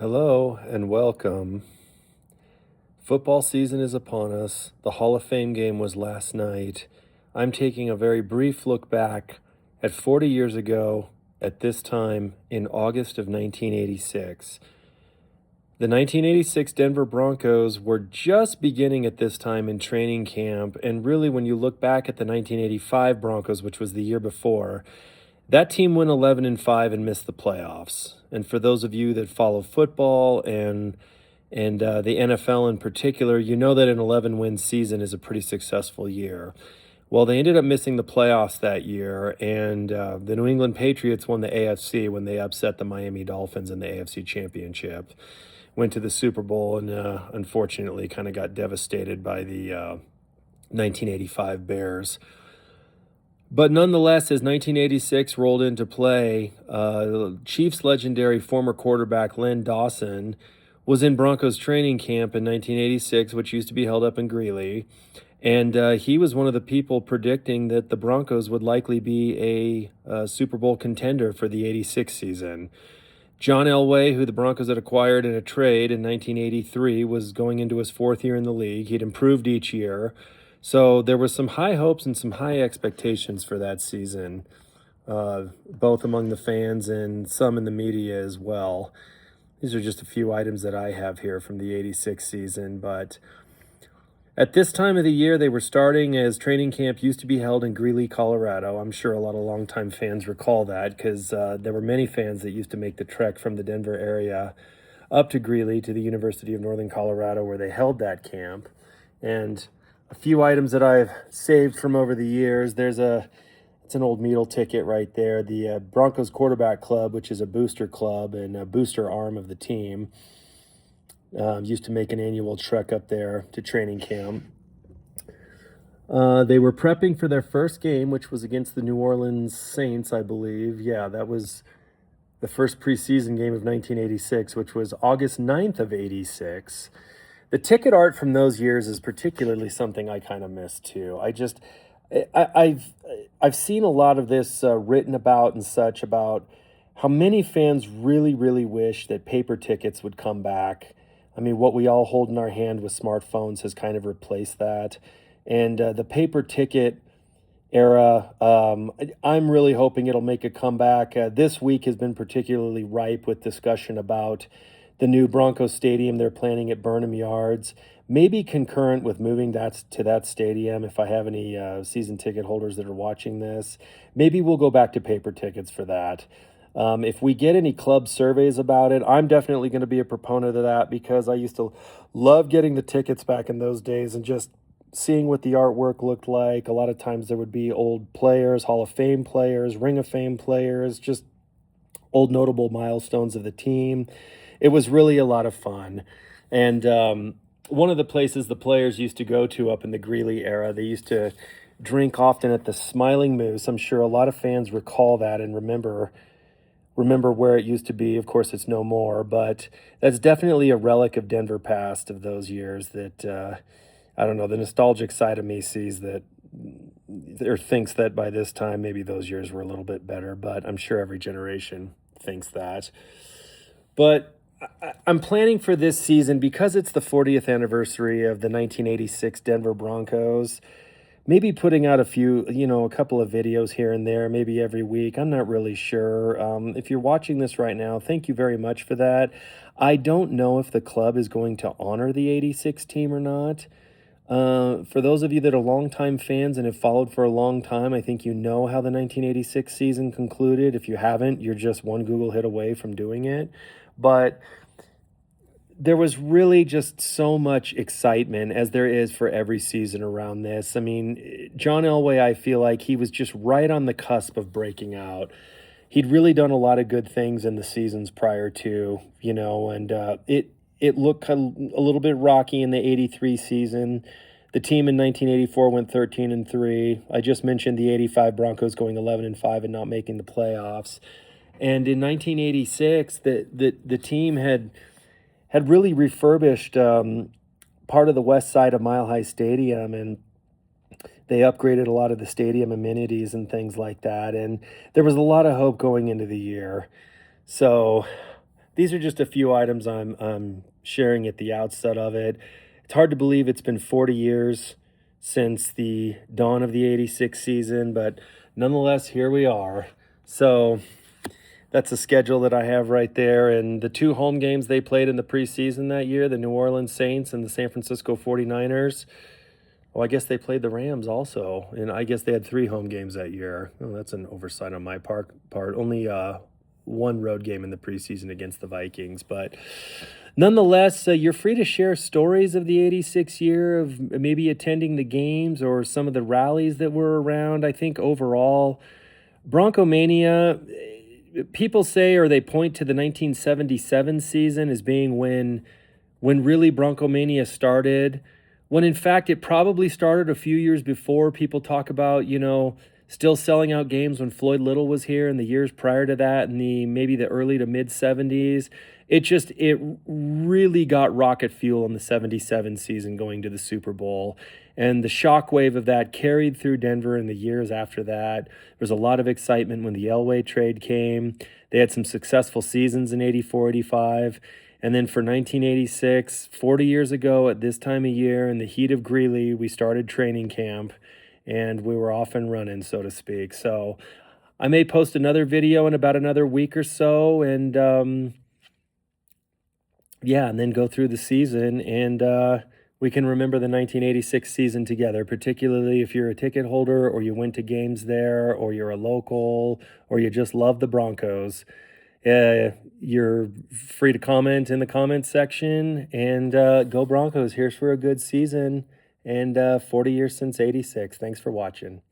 Hello and welcome. Football season is upon us. The Hall of Fame game was last night. I'm taking a very brief look back at 40 years ago at this time in August of 1986. The 1986 Denver Broncos were just beginning at this time in training camp, and really when you look back at the 1985 Broncos, which was the year before, that team went 11-5 and missed the playoffs. And for those of you that follow football and the NFL in particular, you know that an 11-win season is a pretty successful year. Well, they ended up missing the playoffs that year, and the New England Patriots won the AFC when they upset the Miami Dolphins in the AFC Championship. Went to the Super Bowl and unfortunately kind of got devastated by the 1985 Bears. But nonetheless, as 1986 rolled into play, Chiefs legendary former quarterback Len Dawson was in Broncos training camp in 1986, which used to be held up in Greeley. And he was one of the people predicting that the Broncos would likely be a Super Bowl contender for the 86 season. John Elway, who the Broncos had acquired in a trade in 1983, was going into his fourth year in the league. He'd improved each year. So there was some high hopes and some high expectations for that season, both among the fans and some in the media as well. These are just a few items that I have here from the 86 season, but at this time of the year, they were starting as training camp used to be held in Greeley, Colorado. I'm sure a lot of longtime fans recall that because there were many fans that used to make the trek from the Denver area up to Greeley to the University of Northern Colorado where they held that camp. And a few items that I've saved from over the years, it's an old meal ticket right there. The Broncos Quarterback Club, which is a booster club and a booster arm of the team, used to make an annual trek up there to training camp. They were prepping for their first game, which was against the New Orleans Saints, I believe. Yeah, that was the first preseason game of 1986, which was August 9th of 86. The ticket art from those years is particularly something I kind of miss too. I've seen a lot of this written about and such about how many fans really, really wish that paper tickets would come back. I mean, what we all hold in our hand with smartphones has kind of replaced that. And the paper ticket era, I'm really hoping it'll make a comeback. This week has been particularly ripe with discussion about the new Broncos stadium they're planning at Burnham Yards. Maybe concurrent with moving that to that stadium, if I have any season ticket holders that are watching this, maybe we'll go back to paper tickets for that. If we get any club surveys about it, I'm definitely going to be a proponent of that because I used to love getting the tickets back in those days and just seeing what the artwork looked like. A lot of times there would be old players, Hall of Fame players, Ring of Fame players, just old notable milestones of the team. It was really a lot of fun. And one of the places the players used to go to up in the Greeley era, they used to drink often at the Smiling Moose. I'm sure a lot of fans recall that and remember where it used to be. Of course, it's no more, but that's definitely a relic of Denver past of those years that, I don't know, the nostalgic side of me sees that or thinks that by this time, maybe those years were a little bit better, but I'm sure every generation thinks that. But I'm planning for this season because it's the 40th anniversary of the 1986 Denver Broncos. Maybe putting out a couple of videos here and there, maybe every week. I'm not really sure. If you're watching this right now, thank you very much for that. I don't know if the club is going to honor the 86 team or not. For those of you that are longtime fans and have followed for a long time, I think you know how the 1986 season concluded. If you haven't, you're just one Google hit away from doing it. But there was really just so much excitement, as there is for every season around this. I mean, John Elway, I feel like he was just right on the cusp of breaking out. He'd really done a lot of good things in the seasons prior to, and it looked a little bit rocky in the 83 season. The team in 1984 went 13-3. I just mentioned the 85 Broncos going 11-5 and not making the playoffs. And in 1986, the team had really refurbished part of the west side of Mile High Stadium, and they upgraded a lot of the stadium amenities and things like that. And there was a lot of hope going into the year. So these are just a few items I'm sharing at the outset of it. It's hard to believe it's been 40 years since the dawn of the '86 season, but nonetheless, here we are. So that's the schedule that I have right there. And the two home games they played in the preseason that year, the New Orleans Saints and the San Francisco 49ers. Well, I guess they played the Rams also, and I guess they had three home games that year. Oh, that's an oversight on my part. Only one road game in the preseason against the Vikings, but nonetheless, you're free to share stories of the '86 year, of maybe attending the games or some of the rallies that were around. I think overall, Bronco Mania, people say, or they point to the 1977 season as being when really Broncomania started, when in fact it probably started a few years before. People talk about, still selling out games when Floyd Little was here, and the years prior to that, in the maybe the early to mid 70s. It really got rocket fuel in the 77 season going to the Super Bowl. And the shockwave of that carried through Denver in the years after that. There was a lot of excitement when the Elway trade came. They had some successful seasons in '84, '85. And then for 1986, 40 years ago at this time of year, in the heat of Greeley, we started training camp and we were off and running, so to speak. So I may post another video in about another week or so, and yeah, and then go through the season, and we can remember the 1986 season together, particularly if you're a ticket holder or you went to games there or you're a local or you just love the Broncos. You're free to comment in the comments section, and go Broncos. Here's for a good season, and 40 years since '86. Thanks for watching.